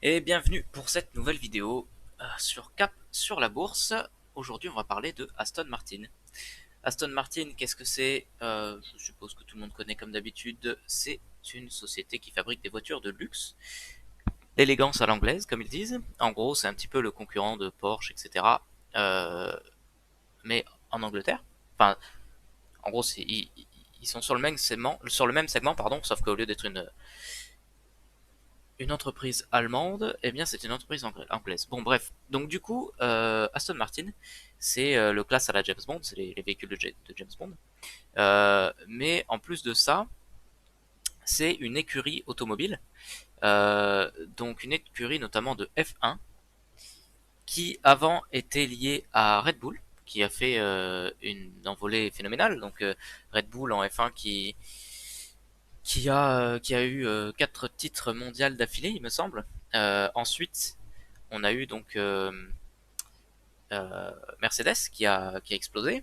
Et bienvenue pour cette nouvelle vidéo sur Cap sur la bourse. Aujourd'hui on va parler de Aston Martin. Aston Martin, qu'est-ce que c'est? Je suppose que tout le monde connaît comme d'habitude. C'est une société qui fabrique des voitures de luxe, d'élégance à l'anglaise comme ils disent. En gros c'est un petit peu le concurrent de Porsche, etc. Mais en Angleterre. Enfin, en gros ils sont sur le même segment, pardon, sauf qu'au lieu d'être une entreprise allemande, eh bien c'est une entreprise anglaise. Bon bref, donc du coup, Aston Martin, c'est le classe à la James Bond, c'est les véhicules de James Bond. Mais en plus de ça, c'est une écurie automobile, donc une écurie notamment de F1, qui avant était liée à Red Bull, qui a fait une envolée phénoménale. Donc Red Bull en F1 qui a eu 4 titres mondiaux d'affilée, il me semble. Ensuite, on a eu donc Mercedes qui a explosé,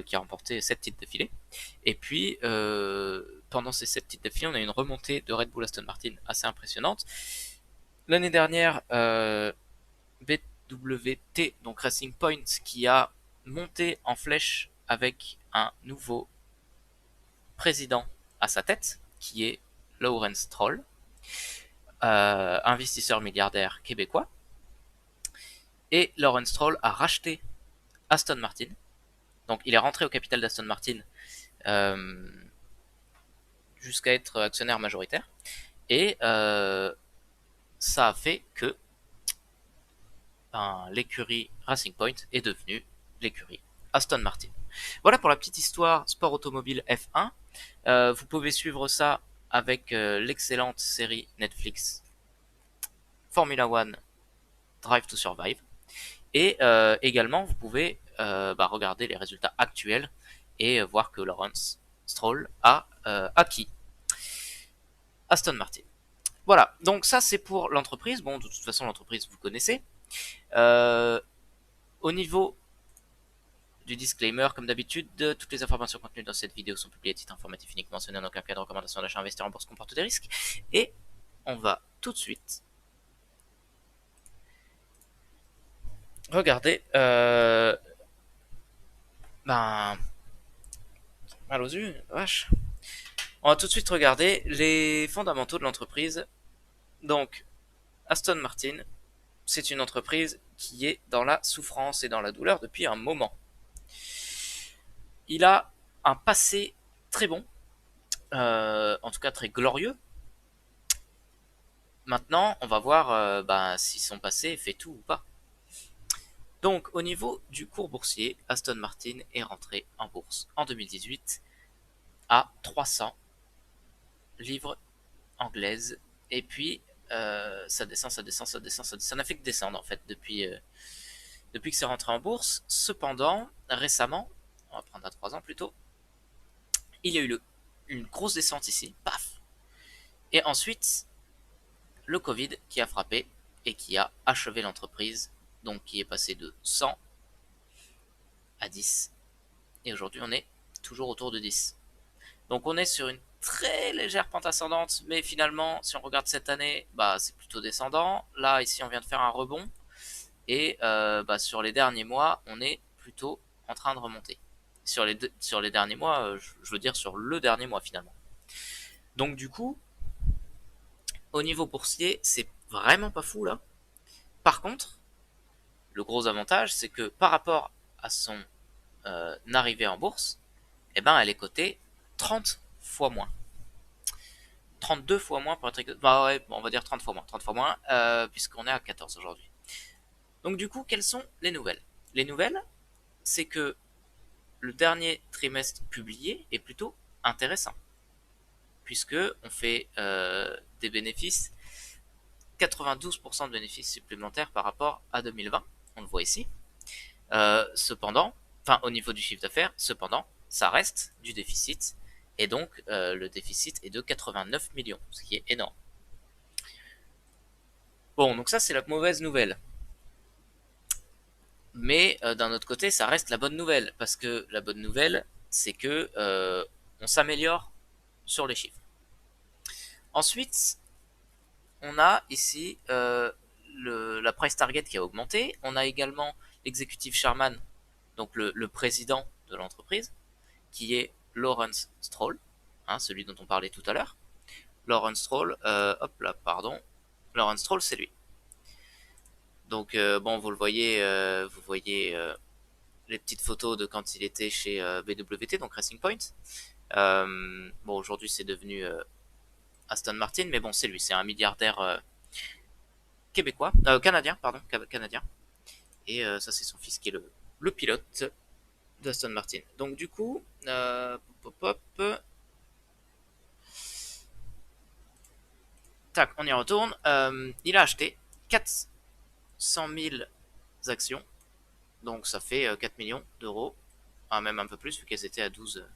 qui a remporté 7 titres d'affilée. Et puis, pendant ces 7 titres d'affilée, on a eu une remontée de Red Bull Aston Martin assez impressionnante. L'année dernière, BWT, donc Racing Point, qui a monté en flèche avec un nouveau président à sa tête, qui est Lawrence Stroll, investisseur milliardaire québécois. Et Lawrence Stroll a racheté Aston Martin. Donc il est rentré au capital d'Aston Martin euh, jusqu'à être actionnaire majoritaire. Et ça a fait que l'écurie Racing Point est devenue l'écurie Aston Martin. Voilà pour la petite histoire sport automobile F1. Vous pouvez suivre ça avec l'excellente série Netflix Formula One Drive to Survive. Et également, vous pouvez regarder les résultats actuels et voir que Lawrence Stroll a acquis Aston Martin. Voilà, donc ça c'est pour l'entreprise. Bon, de toute façon, l'entreprise, vous connaissez. Euh, Au niveau du disclaimer, comme d'habitude, toutes les informations contenues dans cette vidéo sont publiées à titre informatif uniquement, ce n'est en aucun cas de recommandation d'achat. Investir en bourse comporte des risques. Et on va tout de suite regarder ben mal aux yeux, vache. On va tout de suite regarder les fondamentaux de l'entreprise. Donc, Aston Martin, c'est une entreprise qui est dans la souffrance et dans la douleur depuis un moment. Il a un passé très bon, en tout cas très glorieux. Maintenant, on va voir si son passé fait tout ou pas. Donc, au niveau du cours boursier, Aston Martin est rentré en bourse en 2018 à 300 livres anglaises. Et puis, ça descend, ça descend, ça descend, ça descend. Ça n'a fait que descendre en fait depuis que c'est rentré en bourse. Cependant, récemment, on va prendre à 3 ans plutôt, il y a eu une grosse descente ici, paf. Et ensuite, le Covid qui a frappé et qui a achevé l'entreprise, donc qui est passé de 100 à 10. Et aujourd'hui, on est toujours autour de 10. Donc on est sur une très légère pente ascendante, mais finalement, si on regarde cette année, c'est plutôt descendant. Là, ici, on vient de faire un rebond. Et sur les derniers mois, on est plutôt en train de remonter. Sur les derniers mois, je veux dire sur le dernier mois finalement. Donc du coup, au niveau boursier, c'est vraiment pas fou là. Par contre, le gros avantage, c'est que par rapport à son arrivée en bourse, eh ben, elle est cotée 30 fois moins. 32 fois moins pour être exact. Bah ouais, on va dire 30 fois moins. 30 fois moins, puisqu'on est à 14 aujourd'hui. Donc du coup, quelles sont les nouvelles? Les nouvelles, c'est que le dernier trimestre publié est plutôt intéressant, puisque on fait des bénéfices, 92% de bénéfices supplémentaires par rapport à 2020, on le voit ici. Cependant, enfin au niveau du chiffre d'affaires, cependant, ça reste du déficit, et donc le déficit est de 89 millions, ce qui est énorme. Bon, donc ça c'est la mauvaise nouvelle. Mais d'un autre côté, ça reste la bonne nouvelle, parce que la bonne nouvelle, c'est que on s'améliore sur les chiffres. Ensuite, on a ici la price target qui a augmenté. On a également l'executive chairman, donc le président de l'entreprise, qui est Lawrence Stroll, hein, celui dont on parlait tout à l'heure. Lawrence Stroll, hop là, pardon. Lawrence Stroll, c'est lui. Donc bon, vous voyez les petites photos de quand il était chez BWT, donc Racing Point. Bon, aujourd'hui c'est devenu Aston Martin, mais bon, c'est lui, c'est un milliardaire québécois, canadien, pardon, canadien. Et ça, c'est son fils qui est le pilote d'Aston Martin. Donc du coup, tac, on y retourne. Il a acheté 400 000 actions, donc ça fait 4 millions d'euros, même un peu plus vu qu'elles étaient à 12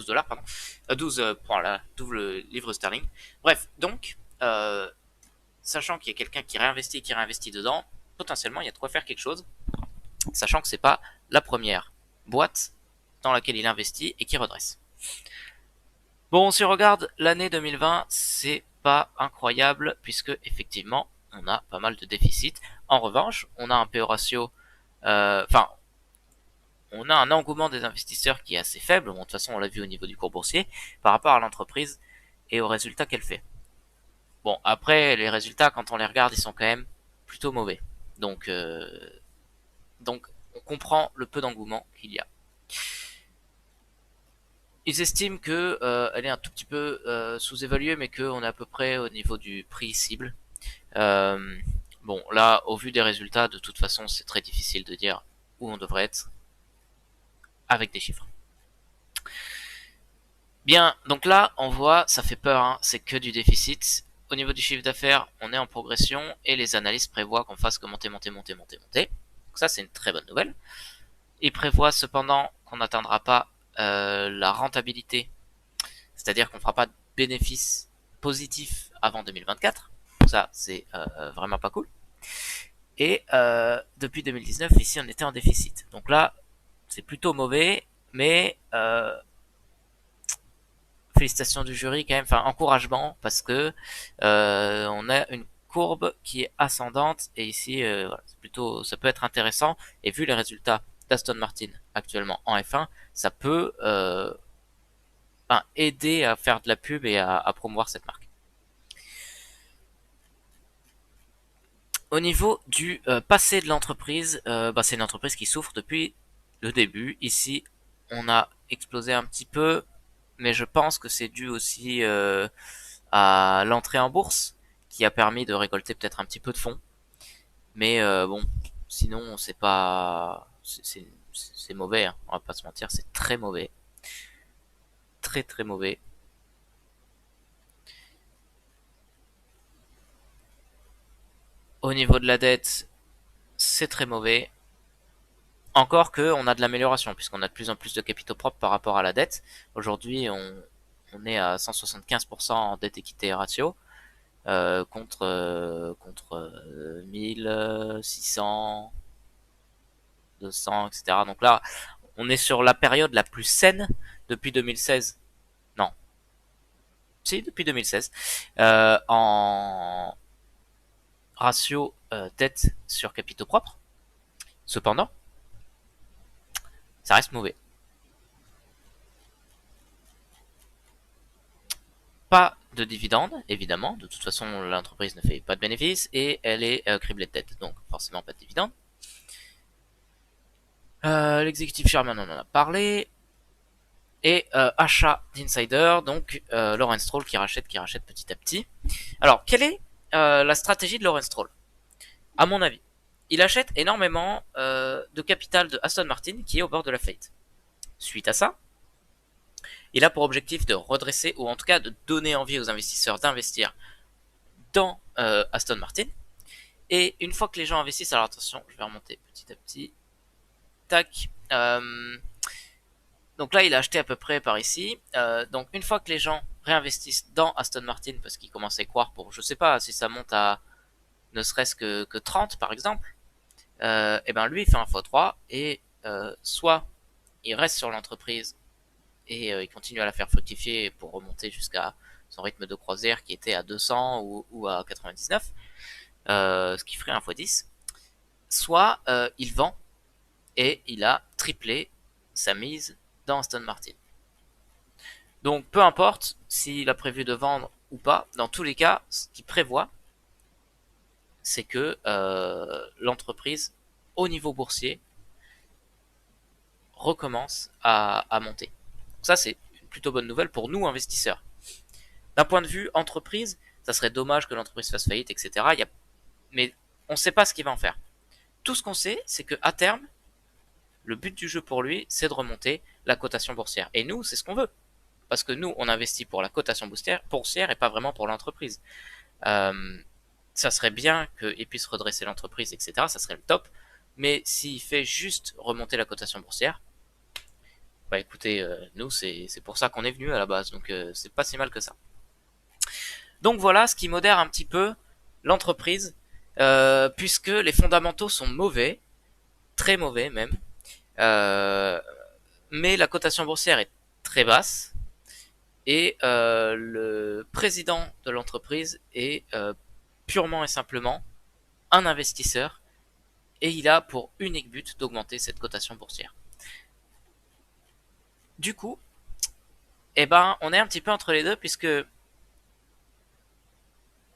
dollars, pardon, 12 voilà, double livre sterling. Bref, donc, sachant qu'il y a quelqu'un qui réinvestit dedans, potentiellement il y a de quoi faire quelque chose, sachant que c'est pas la première boîte dans laquelle il investit et qui redresse. Bon, si on regarde l'année 2020, c'est pas incroyable puisque effectivement on a pas mal de déficits. En revanche, on a un PE ratio, on a un engouement des investisseurs qui est assez faible. Bon, de toute façon, on l'a vu au niveau du cours boursier par rapport à l'entreprise et aux résultats qu'elle fait. Bon, après, les résultats, quand on les regarde, ils sont quand même plutôt mauvais. Donc on comprend le peu d'engouement qu'il y a. Ils estiment que elle est un tout petit peu sous-évaluée, mais qu'on est à peu près au niveau du prix cible. Bon, là, au vu des résultats, de toute façon, c'est très difficile de dire où on devrait être avec des chiffres. Bien, donc là, on voit, ça fait peur, hein, c'est que du déficit. Au niveau du chiffre d'affaires, on est en progression et les analystes prévoient qu'on fasse que monter. Donc ça, c'est une très bonne nouvelle. Ils prévoient cependant qu'on n'atteindra pas la rentabilité, c'est-à-dire qu'on ne fera pas de bénéfices positifs avant 2024. Donc ça, c'est vraiment pas cool. Et depuis 2019, ici, on était en déficit. Donc là, c'est plutôt mauvais, mais félicitations du jury quand même, enfin encouragement, parce que on a une courbe qui est ascendante, et ici, voilà, c'est plutôt, ça peut être intéressant, et vu les résultats d'Aston Martin actuellement en F1, ça peut aider à faire de la pub et à promouvoir cette marque. Au niveau du passé de l'entreprise, c'est une entreprise qui souffre depuis le début. Ici, on a explosé un petit peu, mais je pense que c'est dû aussi à l'entrée en bourse, qui a permis de récolter peut-être un petit peu de fonds. Mais bon, sinon, c'est pas... C'est mauvais, hein, on va pas se mentir, c'est très mauvais. Très très mauvais. Au niveau de la dette, c'est très mauvais. Encore que on a de l'amélioration, puisqu'on a de plus en plus de capitaux propres par rapport à la dette. Aujourd'hui, on est à 175% en dette équité ratio, contre 1600, 200, etc. Donc là, on est sur la période la plus saine depuis 2016. Non. Si, depuis 2016. En ratio dette sur capitaux propres. Cependant, ça reste mauvais. Pas de dividendes, évidemment. De toute façon, l'entreprise ne fait pas de bénéfices et elle est criblée de dette. Donc, forcément, pas de dividendes. L'exécutif chairman, on en a parlé. Et achat d'insider, donc Lawrence Stroll qui rachète petit à petit. Alors, quelle est la stratégie de Lawrence Stroll? À mon avis, il achète énormément de capital de Aston Martin qui est au bord de la faillite. Suite à ça, il a pour objectif de redresser, ou en tout cas de donner envie aux investisseurs d'investir dans Aston Martin. Et une fois que les gens investissent, alors attention, je vais remonter petit à petit. Tac. Donc là, il a acheté à peu près par ici. Donc une fois que les gens réinvestissent dans Aston Martin, parce qu'ils commencent à y croire pour, je sais pas, si ça monte à ne serait-ce que 30 par exemple, et ben lui il fait un x3 et soit il reste sur l'entreprise et il continue à la faire fructifier pour remonter jusqu'à son rythme de croisière qui était à 200 ou à 99, ce qui ferait 1 x 10, soit il vend et il a triplé sa mise dans Aston Martin. Donc peu importe s'il a prévu de vendre ou pas, dans tous les cas, ce qu'il prévoit, c'est que l'entreprise, au niveau boursier, recommence à monter. Donc ça, c'est une plutôt bonne nouvelle pour nous, investisseurs. D'un point de vue entreprise, ça serait dommage que l'entreprise fasse faillite, etc. Mais on ne sait pas ce qu'il va en faire. Tout ce qu'on sait, c'est qu'à terme, le but du jeu pour lui, c'est de remonter la cotation boursière. Et nous, c'est ce qu'on veut. Parce que nous, on investit pour la cotation boursière et pas vraiment pour l'entreprise. Ça serait bien qu'il puisse redresser l'entreprise, etc. Ça serait le top. Mais s'il fait juste remonter la cotation boursière, bah écoutez, nous, c'est pour ça qu'on est venu à la base. Donc, c'est pas si mal que ça. Donc voilà ce qui modère un petit peu l'entreprise, puisque les fondamentaux sont mauvais, très mauvais même. Mais la cotation boursière est très basse. Et le président de l'entreprise est purement et simplement un investisseur et il a pour unique but d'augmenter cette cotation boursière. Du coup, eh ben, on est un petit peu entre les deux puisque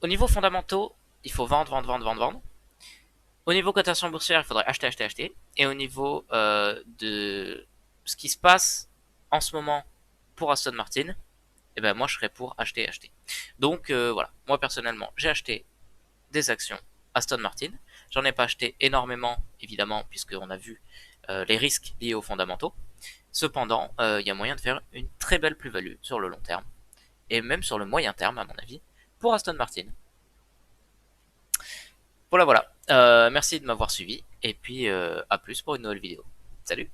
au niveau fondamentaux, il faut vendre, vendre, vendre, vendre, vendre. Au niveau cotation boursière, il faudrait acheter, acheter, acheter. Et au niveau de ce qui se passe en ce moment pour Aston Martin, eh ben moi je serais pour acheter, acheter. Donc voilà, moi personnellement, j'ai acheté des actions Aston Martin. J'en ai pas acheté énormément, évidemment, puisqu'on a vu les risques liés aux fondamentaux. Cependant, il y a moyen de faire une très belle plus-value sur le long terme, et même sur le moyen terme, à mon avis, pour Aston Martin. Voilà, voilà. Merci de m'avoir suivi, et puis à plus pour une nouvelle vidéo. Salut!